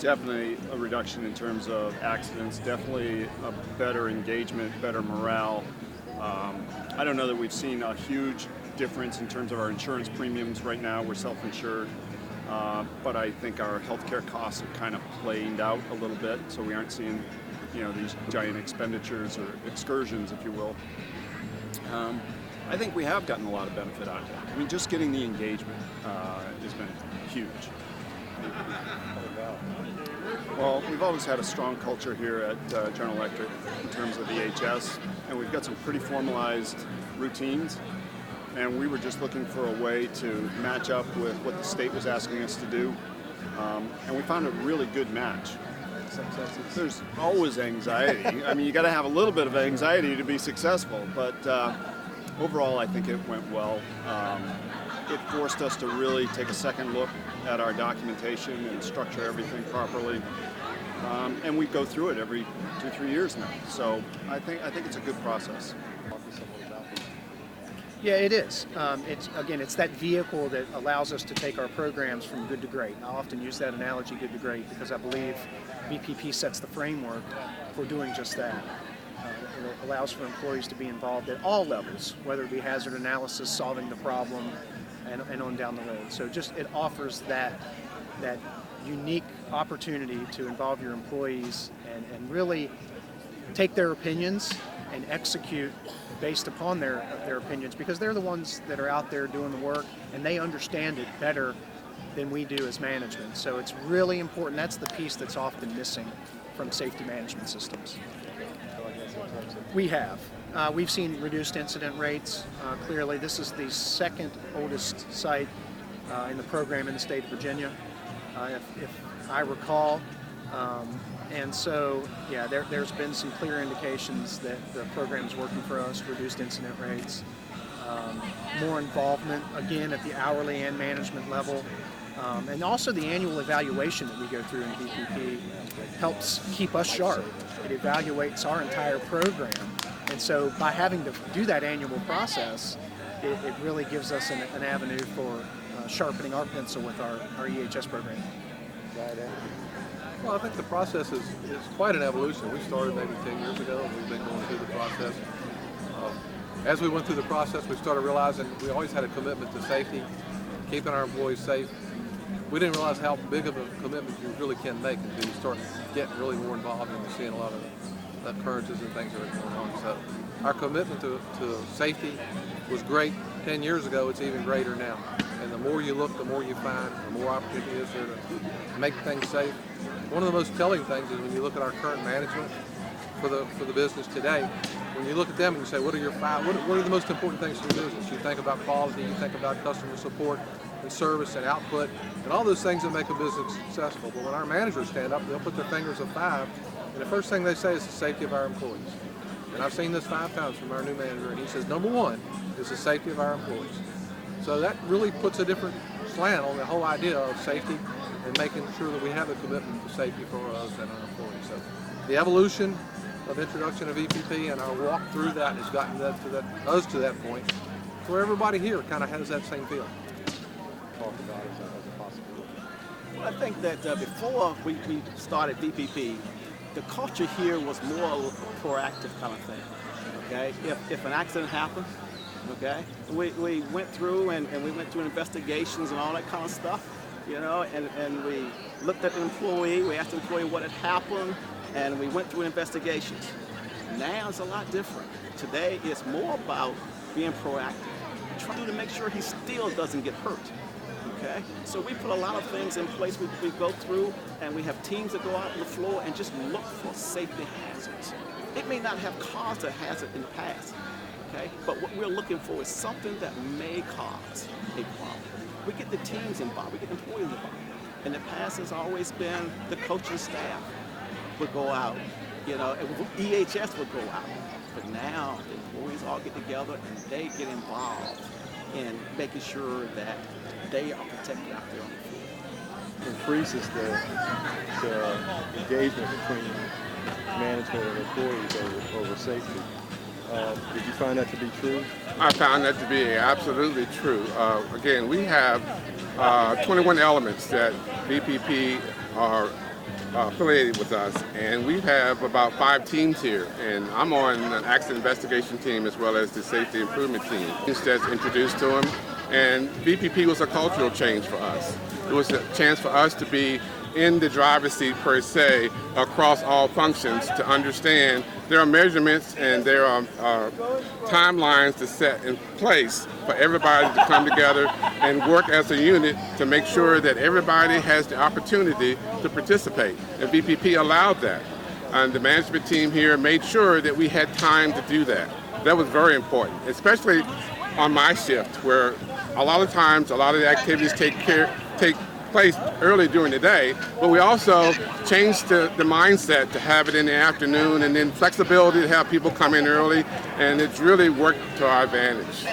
Definitely a reduction in terms of accidents, definitely a better engagement, better morale. I don't know that we've seen a huge difference in terms of our insurance premiums right now. We're self-insured, but I think our healthcare costs have kind of planed out a little bit, so we aren't seeing, these giant expenditures or excursions, if you will. I think we have gotten a lot of benefit out of it. I mean, just getting the engagement has been huge. Well, we've always had a strong culture here at General Electric in terms of EHS, and we've got some pretty formalized routines, and we were just looking for a way to match up with what the state was asking us to do, and we found a really good match. There's always anxiety. I mean, you got to have a little bit of anxiety to be successful, but overall I think it went well. It forced us to really take a second look at our documentation and structure everything properly. And we go through it every 2-3 years now. So I think it's a good process. Yeah, it is. It's that vehicle that allows us to take our programs from good to great. I often use that analogy, good to great, because I believe VPP sets the framework for doing just that. It allows for employees to be involved at all levels, whether it be hazard analysis, solving the problem, and on down the road. So it offers that unique opportunity to involve your employees and really take their opinions and execute based upon their opinions, because they're the ones that are out there doing the work and they understand it better than we do as management. So it's really important. That's the piece that's often missing from safety management systems. We have. We've seen reduced incident rates. Clearly, this is the second oldest site in the program in the state of Virginia, if I recall. And so, yeah, there's been some clear indications that the program's working for us, reduced incident rates, more involvement, again, at the hourly and management level. And also the annual evaluation that we go through in VPP helps keep us sharp. It evaluates our entire program. And so by having to do that annual process, it really gives us an avenue for sharpening our pencil with our EHS program. Well, I think the process is quite an evolution. We started maybe 10 years ago, and we've been going through the process. As we went through the process, we started realizing we always had a commitment to safety, keeping our employees safe. We didn't realize how big of a commitment you really can make until you start getting really more involved and seeing a lot of occurrences and things that are going on. So our commitment to safety was great 10 years ago. It's even greater now. And the more you look, the more you find, the more opportunity is there to make things safe. One of the most telling things is when you look at our current management for the business today, when you look at them and you say, what are your five, what are the most important things to the business? You think about quality, you think about customer support and service and output, and all those things that make a business successful. But when our managers stand up, they'll put their fingers of 5, and the first thing they say is the safety of our employees. And I've seen this 5 times from our new manager, and he says, number 1 is the safety of our employees. So that really puts a different slant on the whole idea of safety and making sure that we have a commitment to safety for us and our employees. So the evolution of introduction of VPP and our walk through that has gotten us to that point where everybody here kind of has that same feel. Talk about it as a possibility. Well, I think that before we started VPP, the culture here was more of a proactive kind of thing. Okay, if an accident happened, okay, we went through and we went through investigations and all that kind of stuff, and we looked at the employee, we asked the employee what had happened, and we went through investigations. Now it's a lot different. Today it's more about being proactive, trying to make sure he still doesn't get hurt. Okay, so we put a lot of things in place. We go through and we have teams that go out on the floor and just look for safety hazards. It may not have caused a hazard in the past, okay, but what we're looking for is something that may cause a problem. We get the teams involved, we get employees involved. In the past, it's always been the coaching staff would go out, and EHS would go out. But now the employees all get together and they get involved in making sure that they are protected out there on the field. Increases the engagement between management and employees over safety. Did you find that to be true? I found that to be absolutely true. Again, we have 21 elements that VPP are affiliated with us, and we have about 5 teams here, and I'm on an accident investigation team as well as the safety improvement team. That's introduced to them, and VPP was a cultural change for us. It was a chance for us to be in the driver's seat per se across all functions to understand there are measurements and there are timelines to set in place for everybody to come together and work as a unit to make sure that everybody has the opportunity to participate. And VPP allowed that. And the management team here made sure that we had time to do that. That was very important, especially on my shift, where a lot of times a lot of the activities take place early during the day, but we also changed the mindset to have it in the afternoon, and then flexibility to have people come in early, and it's really worked to our advantage.